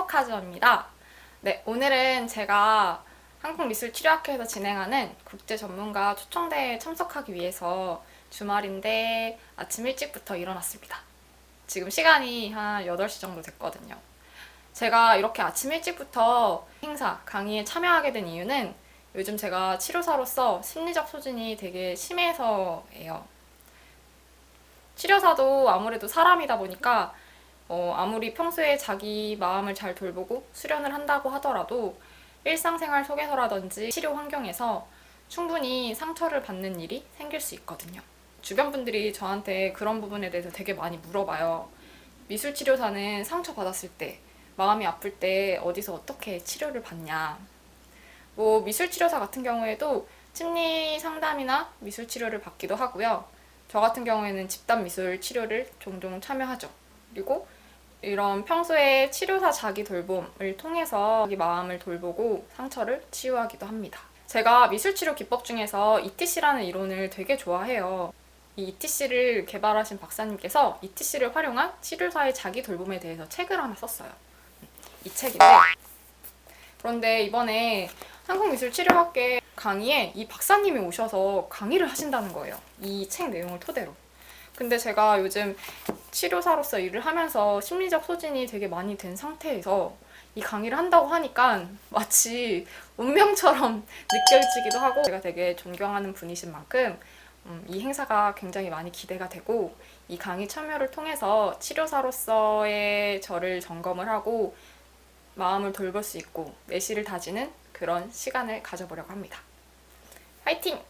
참석하지입니다. 네, 오늘은 제가 한국미술치료학회에서 진행하는 국제 전문가 초청대회에 참석하기 위해서 주말인데 아침 일찍부터 일어났습니다. 지금 시간이 한 8시 정도 됐거든요. 제가 이렇게 아침 일찍부터 행사, 강의에 참여하게 된 이유는 요즘 제가 치료사로서 심리적 소진이 되게 심해서예요. 치료사도 아무래도 사람이다 보니까 아무리 평소에 자기 마음을 잘 돌보고 수련을 한다고 하더라도 일상생활 속에서라든지 치료 환경에서 충분히 상처를 받는 일이 생길 수 있거든요. 주변 분들이 저한테 그런 부분에 대해서 되게 많이 물어봐요. 미술치료사는 상처받았을 때, 마음이 아플 때 어디서 어떻게 치료를 받냐. 미술치료사 같은 경우에도 심리 상담이나 미술치료를 받기도 하고요. 저 같은 경우에는 집단 미술 치료를 종종 참여하죠. 그리고 이런 평소에 치료사 자기 돌봄을 통해서 자기 마음을 돌보고 상처를 치유하기도 합니다. 제가 미술치료 기법 중에서 ETC라는 이론을 되게 좋아해요. 이 ETC를 개발하신 박사님께서 ETC를 활용한 치료사의 자기 돌봄에 대해서 책을 하나 썼어요. 이 책인데, 그런데 이번에 한국미술치료학회 강의에 이 박사님이 오셔서 강의를 하신다는 거예요. 이 책 내용을 토대로. 근데 제가 요즘 치료사로서 일을 하면서 심리적 소진이 되게 많이 된 상태에서 이 강의를 한다고 하니까 마치 운명처럼 느껴지기도 하고, 제가 되게 존경하는 분이신 만큼 이 행사가 굉장히 많이 기대가 되고, 이 강의 참여를 통해서 치료사로서의 저를 점검을 하고 마음을 돌볼 수 있고 내실을 다지는 그런 시간을 가져보려고 합니다. 화이팅!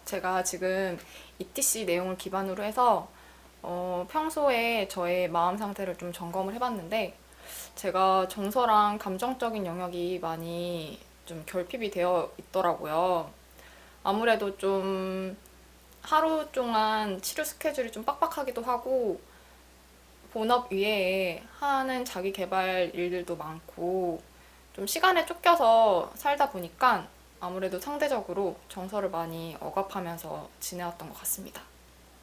제가 지금 ETC 내용을 기반으로 해서 평소에 저의 마음 상태를 좀 점검을 해봤는데, 제가 정서랑 감정적인 영역이 많이 좀 결핍이 되어 있더라고요. 아무래도 좀 하루 동안 치료 스케줄이 좀 빡빡하기도 하고, 본업 위에 하는 자기 개발 일들도 많고, 좀 시간에 쫓겨서 살다 보니까 아무래도 상대적으로 정서를 많이 억압하면서 지내왔던 것 같습니다.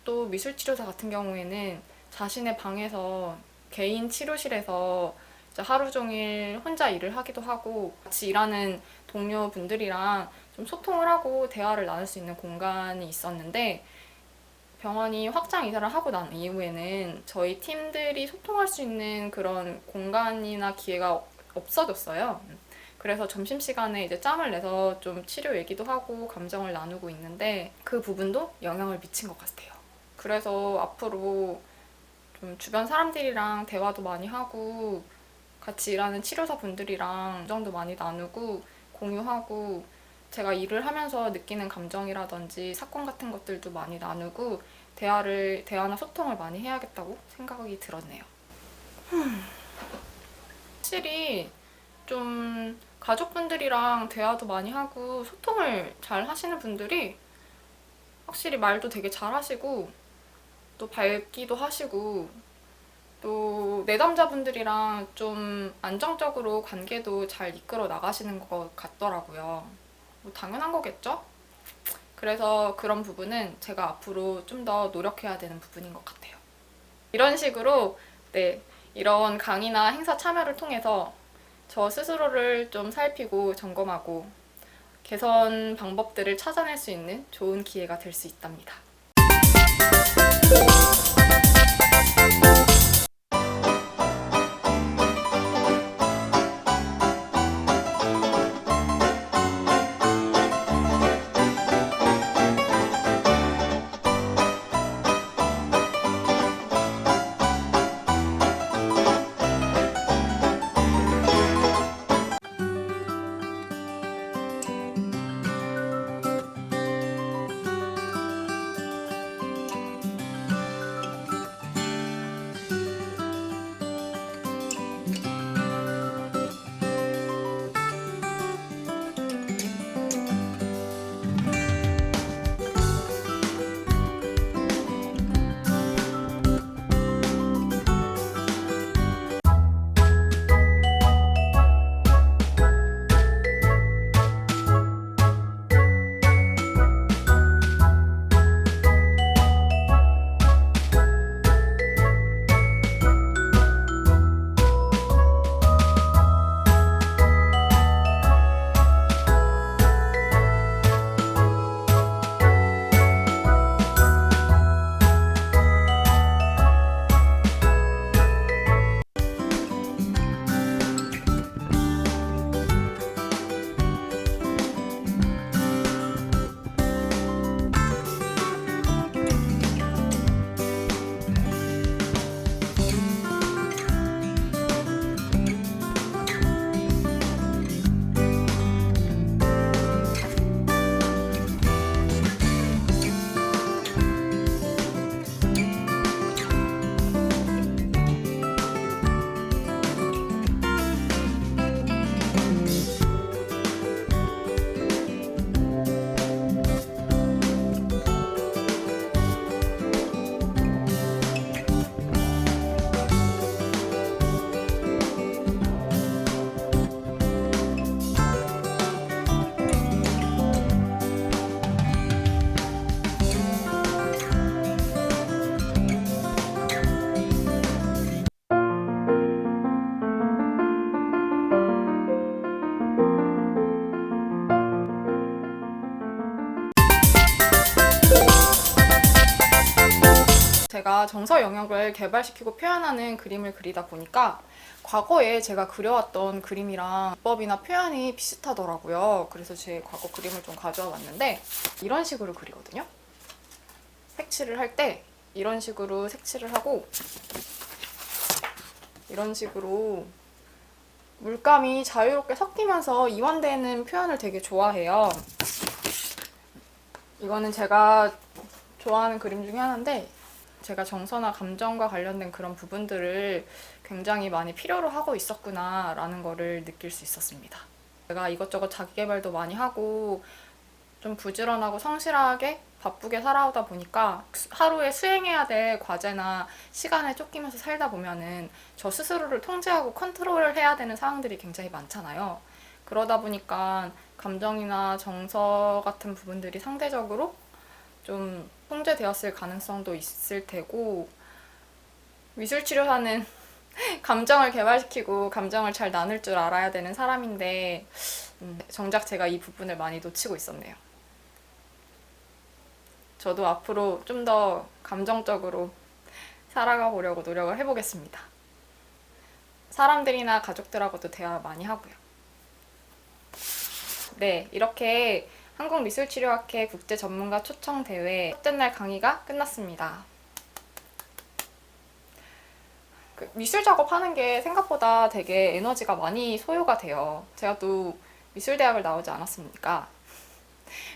또 미술치료사 같은 경우에는 자신의 방에서 개인 치료실에서 하루 종일 혼자 일을 하기도 하고, 같이 일하는 동료분들이랑 좀 소통을 하고 대화를 나눌 수 있는 공간이 있었는데, 병원이 확장 이사를 하고 난 이후에는 저희 팀들이 소통할 수 있는 그런 공간이나 기회가 없어졌어요. 그래서 점심시간에 이제 짬을 내서 좀 치료 얘기도 하고 감정을 나누고 있는데, 그 부분도 영향을 미친 것 같아요. 그래서 앞으로 좀 주변 사람들이랑 대화도 많이 하고, 같이 일하는 치료사 분들이랑 감정도 많이 나누고 공유하고, 제가 일을 하면서 느끼는 감정이라든지 사건 같은 것들도 많이 나누고 대화나 소통을 많이 해야겠다고 생각이 들었네요. 확실히 좀 가족분들이랑 대화도 많이 하고 소통을 잘 하시는 분들이 확실히 말도 되게 잘 하시고, 또 밝기도 하시고, 또 내담자분들이랑 좀 안정적으로 관계도 잘 이끌어 나가시는 것 같더라고요. 당연한 거겠죠? 그래서 그런 부분은 제가 앞으로 좀 더 노력해야 되는 부분인 것 같아요. 이런 식으로 이런 강의나 행사 참여를 통해서 저 스스로를 좀 살피고 점검하고 개선 방법들을 찾아낼 수 있는 좋은 기회가 될 수 있답니다. 제가 정서 영역을 개발시키고 표현하는 그림을 그리다 보니까 과거에 제가 그려왔던 그림이랑 기법이나 표현이 비슷하더라고요. 그래서 제 과거 그림을 좀 가져와 봤는데 이런 식으로 그리거든요. 색칠을 할 때 이런 식으로 색칠을 하고 이런 식으로 물감이 자유롭게 섞이면서 이완되는 표현을 되게 좋아해요. 이거는 제가 좋아하는 그림 중에 하나인데 제가 정서나 감정과 관련된 그런 부분들을 굉장히 많이 필요로 하고 있었구나 라는 거를 느낄 수 있었습니다. 제가 이것저것 자기계발도 많이 하고 좀 부지런하고 성실하게 바쁘게 살아오다 보니까 하루에 수행해야 될 과제나 시간에 쫓기면서 살다 보면은 저 스스로를 통제하고 컨트롤을 해야 되는 상황들이 굉장히 많잖아요. 그러다 보니까 감정이나 정서 같은 부분들이 상대적으로 좀 통제되었을 가능성도 있을 테고, 미술치료사는 감정을 개발시키고 감정을 잘 나눌 줄 알아야 되는 사람인데 정작 제가 이 부분을 많이 놓치고 있었네요. 저도 앞으로 좀 더 감정적으로 살아가 보려고 노력을 해보겠습니다. 사람들이나 가족들하고도 대화 많이 하고요. 네, 이렇게 한국미술치료학회 국제전문가 초청대회 첫째 날 강의가 끝났습니다. 미술 작업하는 게 생각보다 되게 에너지가 많이 소요가 돼요. 제가 또 미술대학을 나오지 않았습니까?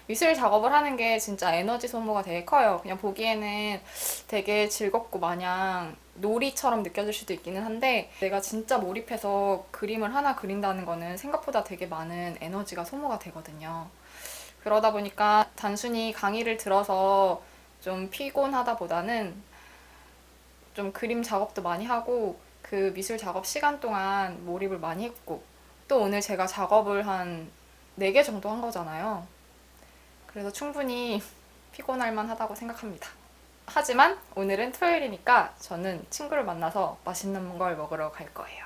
미술 작업을 하는 게 진짜 에너지 소모가 되게 커요. 그냥 보기에는 되게 즐겁고 마냥 놀이처럼 느껴질 수도 있기는 한데 내가 진짜 몰입해서 그림을 하나 그린다는 거는 생각보다 되게 많은 에너지가 소모가 되거든요. 그러다 보니까 단순히 강의를 들어서 좀 피곤하다 보다는 좀 그림 작업도 많이 하고 그 미술 작업 시간 동안 몰입을 많이 했고 또 오늘 제가 작업을 한 4개 정도 한 거잖아요. 그래서 충분히 피곤할 만하다고 생각합니다. 하지만 오늘은 토요일이니까 저는 친구를 만나서 맛있는 걸 먹으러 갈 거예요.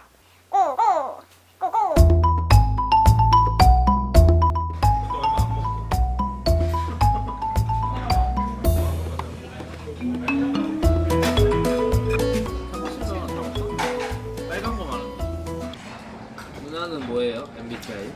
고고! 고고! 빨간 거 말하는 거. 누나는 뭐예요? MBTI?